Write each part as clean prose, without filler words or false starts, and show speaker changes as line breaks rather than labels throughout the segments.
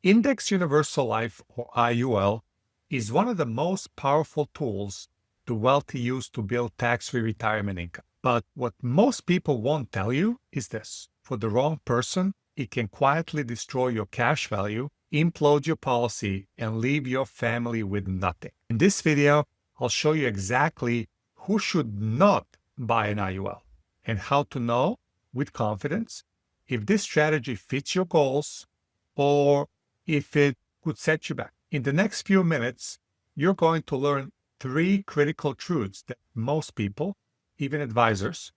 Index Universal Life, or IUL, is one of the most powerful tools the wealthy use to build tax-free retirement income. But what most people won't tell you is this. For the wrong person, it can quietly destroy your cash value, implode your policy, and leave your family with nothing. In this video, I'll show you exactly who should not buy an IUL and how to know with confidence if this strategy fits your goals or if it could set you back. In the next few minutes, you're going to learn 3 critical truths that most people, even advisors,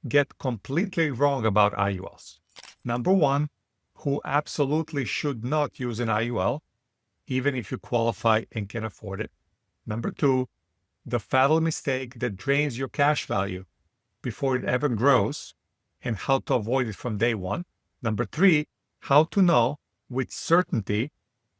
get completely wrong about IULs. Number 1, who absolutely should not use an IUL, even if you qualify and can afford it. Number 2, the fatal mistake that drains your cash value before it ever grows and how to avoid it from day one. Number 3, how to know with certainty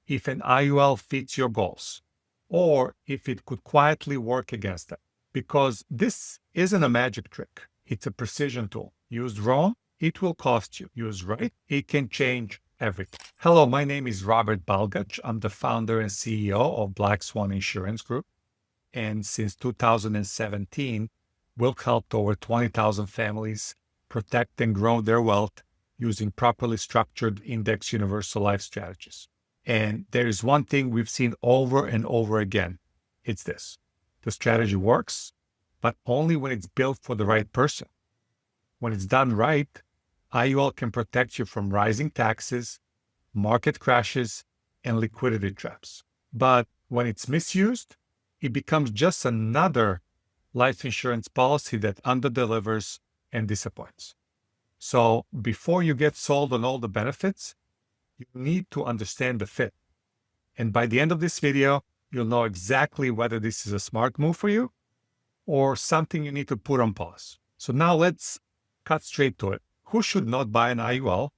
if an IUL fits your goals or if it could quietly work against them. Because this isn't a magic trick. It's a precision tool. Used wrong, it will cost you. Used right, it can change everything. Hello, my name is Robert Balgach. I'm the founder and CEO of Black Swan Insurance Group. And since 2017, we've helped over 20,000 families protect and grow their wealth using properly structured index universal life strategies. And there is one thing we've seen over and over again. It's this. The strategy works, but only when it's built for the right person. When it's done right, IUL can protect you from rising taxes, market crashes, and liquidity traps. But when it's misused, it becomes just another life insurance policy that underdelivers and disappoints. So before you get sold on all the benefits, you need to understand the fit. And by the end of this video, you'll know exactly whether this is a smart move for you or something you need to put on pause. So now let's cut straight to it. Who should not buy an IUL,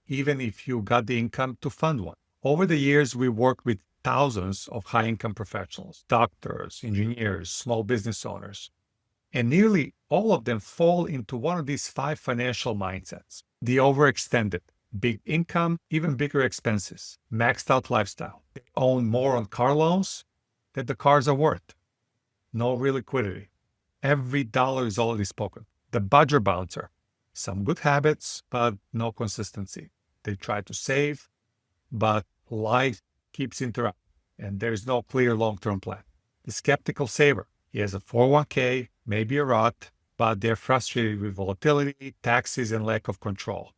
even if you got the income to fund one? Over the years, we worked with thousands of high-income professionals, doctors, engineers, small business owners, and nearly all of them fall into one of these 5 financial mindsets. The overextended, big income, even bigger expenses, maxed out lifestyle. They own more on car loans than the cars are worth. No real liquidity. Every dollar is already spoken. The budget bouncer. Some good habits, but no consistency. They try to save, but life keeps interrupting, and there's no clear long-term plan. The skeptical saver. He has a 401k, maybe a Roth, but they're frustrated with volatility, taxes, and lack of control.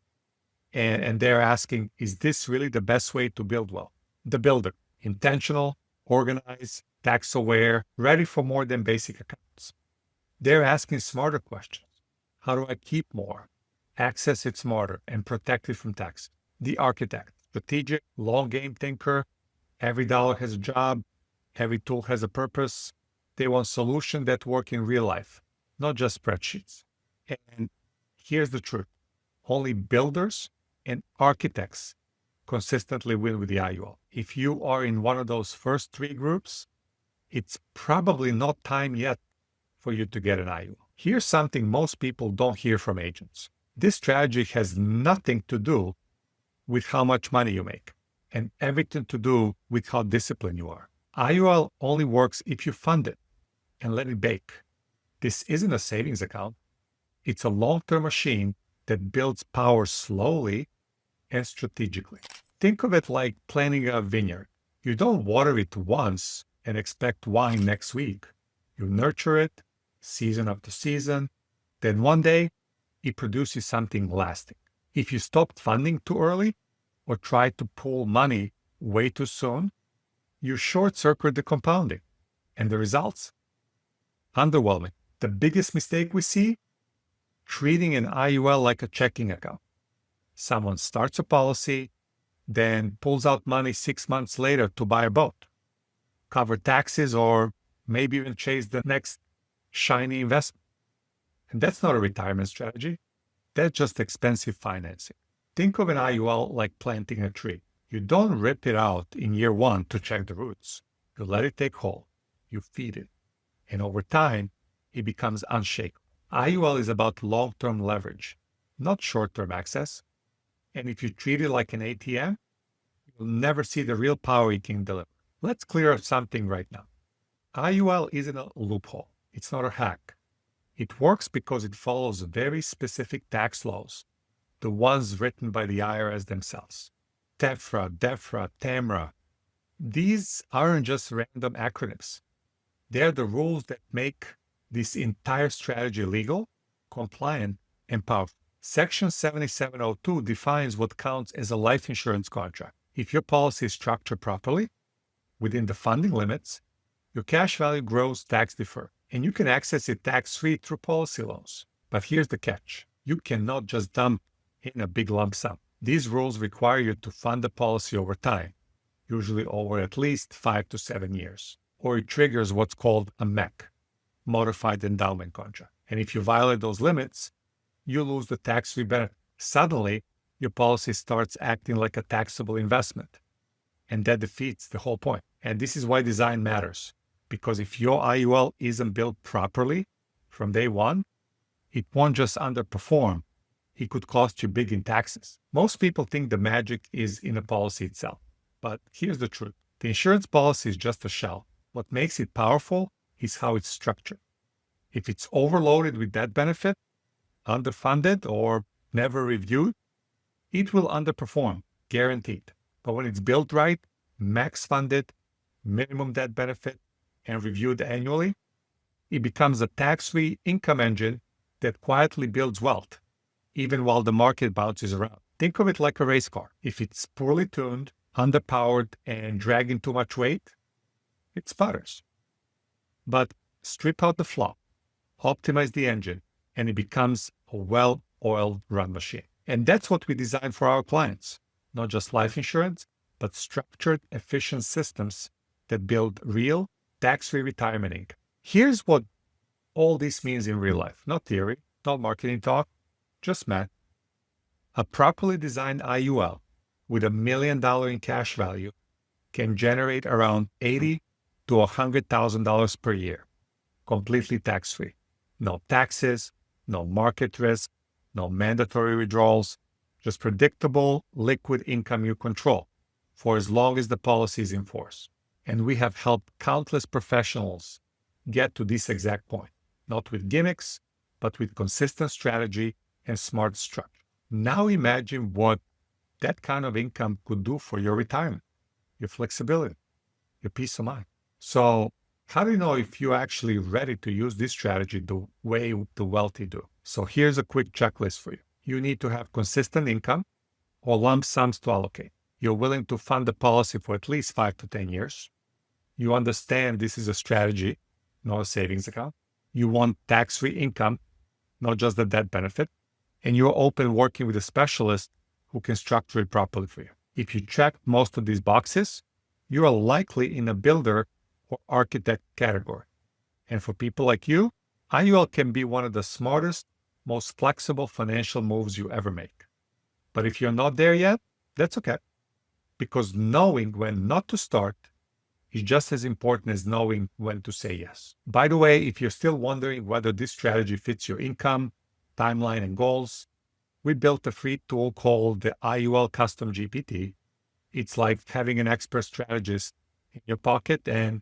And they're asking, is this really the best way to build wealth? The builder, intentional, organized, tax-aware, ready for more than basic accounts. They're asking smarter questions. How do I keep more, access it smarter, and protect it from tax? The architect, strategic, long-game thinker. Every dollar has a job. Every tool has a purpose. They want solutions that work in real life, not just spreadsheets. And here's the truth. Only builders and architects consistently win with the IUL. If you are in one of those first 3 groups, it's probably not time yet for you to get an IUL. Here's something most people don't hear from agents. This strategy has nothing to do with how much money you make and everything to do with how disciplined you are. IUL only works if you fund it and let it bake. This isn't a savings account. It's a long-term machine that builds power slowly and strategically. Think of it like planting a vineyard. You don't water it once and expect wine next week. You nurture it, season after season. Then one day, it produces something lasting. If you stopped funding too early or tried to pull money way too soon, you short-circuit the compounding. And the results? Underwhelming. The biggest mistake we see? Treating an IUL like a checking account. Someone starts a policy, then pulls out money 6 months later to buy a boat, cover taxes, or maybe even chase the next shiny investment. And that's not a retirement strategy. That's just expensive financing. Think of an IUL like planting a tree. You don't rip it out in year 1 to check the roots. You let it take hold. You feed it. And over time, it becomes unshakable. IUL is about long-term leverage, not short-term access. And if you treat it like an ATM, you you'll never see the real power it can deliver. Let's clear up something right now. IUL isn't a loophole. It's not a hack. It works because it follows very specific tax laws, the ones written by the IRS themselves. TEFRA, DEFRA, TAMRA. These aren't just random acronyms. They're the rules that make this entire strategy legal, compliant, and powerful. Section 7702 defines what counts as a life insurance contract. If your policy is structured properly, within the funding limits, your cash value grows tax-deferred, and you can access it tax-free through policy loans. But here's the catch. You cannot just dump in a big lump sum. These rules require you to fund the policy over time, usually over at least 5 to 7 years, or it triggers what's called a MEC, Modified Endowment Contract. And if you violate those limits, you lose the tax-free benefit. Suddenly, your policy starts acting like a taxable investment, and that defeats the whole point. And this is why design matters, because if your IUL isn't built properly from day one, it won't just underperform. It could cost you big in taxes. Most people think the magic is in a policy itself. But here's the truth. The insurance policy is just a shell. What makes it powerful is how it's structured. If it's overloaded with that benefit, underfunded, or never reviewed, it will underperform, guaranteed. But when it's built right, max funded, minimum debt benefit, and reviewed annually, it becomes a tax-free income engine that quietly builds wealth, even while the market bounces around. Think of it like a race car. If it's poorly tuned, underpowered, and dragging too much weight, it sputters. But strip out the flaw, optimize the engine, and it becomes a well-oiled run machine. And that's what we design for our clients. Not just life insurance, but structured, efficient systems that build real, tax-free retirement income. Here's what all this means in real life. Not theory, not marketing talk, just math. A properly designed IUL with $1 million in cash value can generate around $80,000 to $100,000 per year, completely tax-free. No taxes, no market risk, no mandatory withdrawals, just predictable, liquid income you control for as long as the policy is in force. And we have helped countless professionals get to this exact point, not with gimmicks, but with consistent strategy and smart structure. Now imagine what that kind of income could do for your retirement, your flexibility, your peace of mind. So how do you know if you're actually ready to use this strategy the way the wealthy do? So here's a quick checklist for you. You need to have consistent income or lump sums to allocate. You're willing to fund the policy for at least 5 to 10 years. You understand this is a strategy, not a savings account. You want tax-free income, not just the debt benefit. And you're open working with a specialist who can structure it properly for you. If you check most of these boxes, you are likely in a builder or architect category. And for people like you, IUL can be one of the smartest, most flexible financial moves you ever make. But if you're not there yet, that's okay. Because knowing when not to start is just as important as knowing when to say yes. By the way, if you're still wondering whether this strategy fits your income, timeline, and goals, we built a free tool called the IUL Custom GPT. It's like having an expert strategist in your pocket, and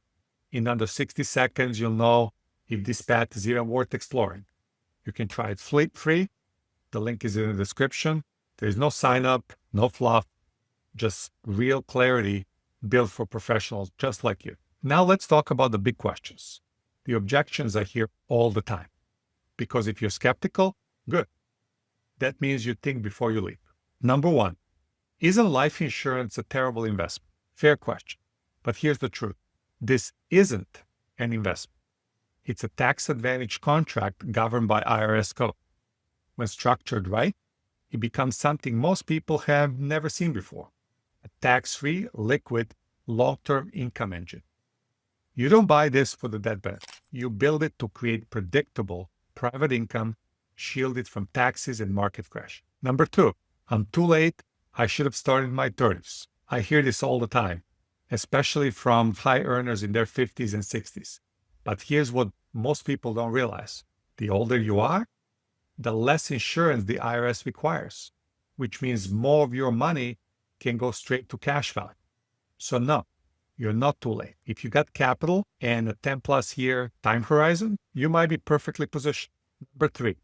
in under 60 seconds, you'll know if this path is even worth exploring. You can try it free. The link is in the description. There's no sign up, no fluff, just real clarity built for professionals just like you. Now let's talk about the big questions. The objections are here all the time. Because if you're skeptical, good. That means you think before you leap. Number one, isn't life insurance a terrible investment? Fair question. But here's the truth. This isn't an investment. It's a tax-advantaged contract governed by IRS Code. When structured right, it becomes something most people have never seen before. A tax-free, liquid, long-term income engine. You don't buy this for the debt benefit. You build it to create predictable, private income, shielded from taxes and market crash. Number two, I'm too late. I should have started in my 30s. I hear this all the time, especially from high earners in their 50s and 60s. But here's what most people don't realize. The older you are, the less insurance the IRS requires, which means more of your money can go straight to cash value. So no, you're not too late. If you got capital and a 10 plus year time horizon, you might be perfectly positioned. Number 3,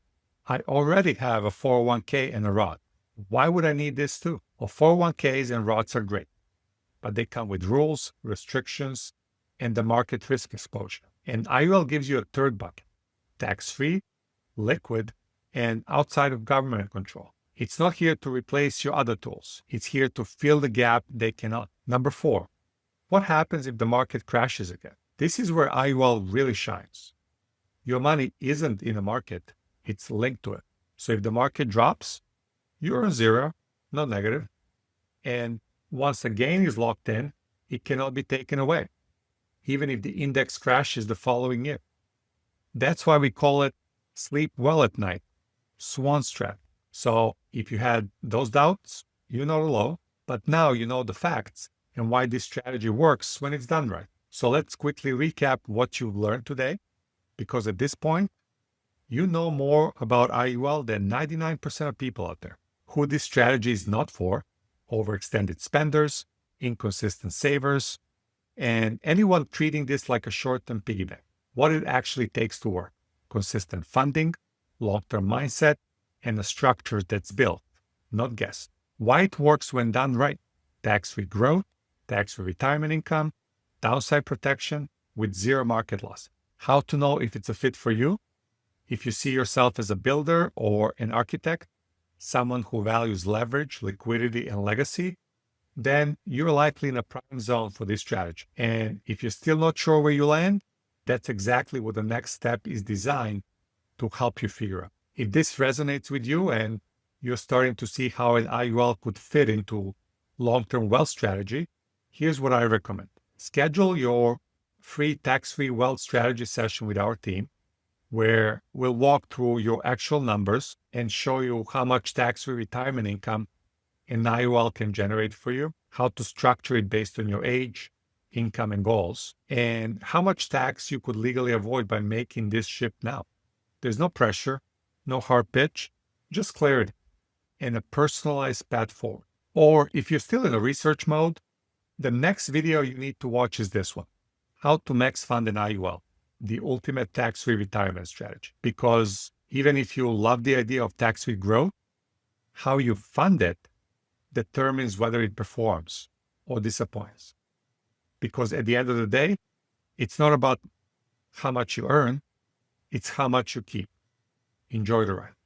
I already have a 401k and a Roth. Why would I need this too? Well, 401ks and Roths are great, but they come with rules, restrictions, and the market risk exposure. And IUL gives you a third bucket, tax-free, liquid, and outside of government control. It's not here to replace your other tools. It's here to fill the gap they cannot. Number 4, what happens if the market crashes again? This is where IUL really shines. Your money isn't in the market, it's linked to it. So if the market drops, you're on zero, not negative. And once a gain is locked in, it cannot be taken away, even if the index crashes the following year. That's why we call it sleep well at night, swan strat. So if you had those doubts, you know the law, but now you know the facts and why this strategy works when it's done right. So let's quickly recap what you've learned today, because at this point, you know more about IUL than 99% of people out there. Who this strategy is not for: overextended spenders, inconsistent savers, and anyone treating this like a short-term piggy bank. What it actually takes to work: consistent funding, long-term mindset, and a structure that's built, not guessed. Why it works when done right: tax-free growth, tax-free retirement income, downside protection with zero market loss. How to know if it's a fit for you? If you see yourself as a builder or an architect, someone who values leverage, liquidity, and legacy, then you're likely in a prime zone for this strategy. And if you're still not sure where you land, that's exactly what the next step is designed to help you figure out. If this resonates with you and you're starting to see how an IUL could fit into long-term wealth strategy, here's what I recommend. Schedule your free tax-free wealth strategy session with our team, where we'll walk through your actual numbers and show you how much tax-free retirement income an IUL can generate for you, how to structure it based on your age, income, and goals, and how much tax you could legally avoid by making this shift now. There's no pressure, no hard pitch, just clarity and a personalized path forward. Or if you're still in a research mode, the next video you need to watch is this one: how to max fund an IUL, the ultimate tax-free retirement strategy. Because even if you love the idea of tax-free growth, how you fund it determines whether it performs or disappoints. Because at the end of the day, it's not about how much you earn, it's how much you keep. Enjoy the ride.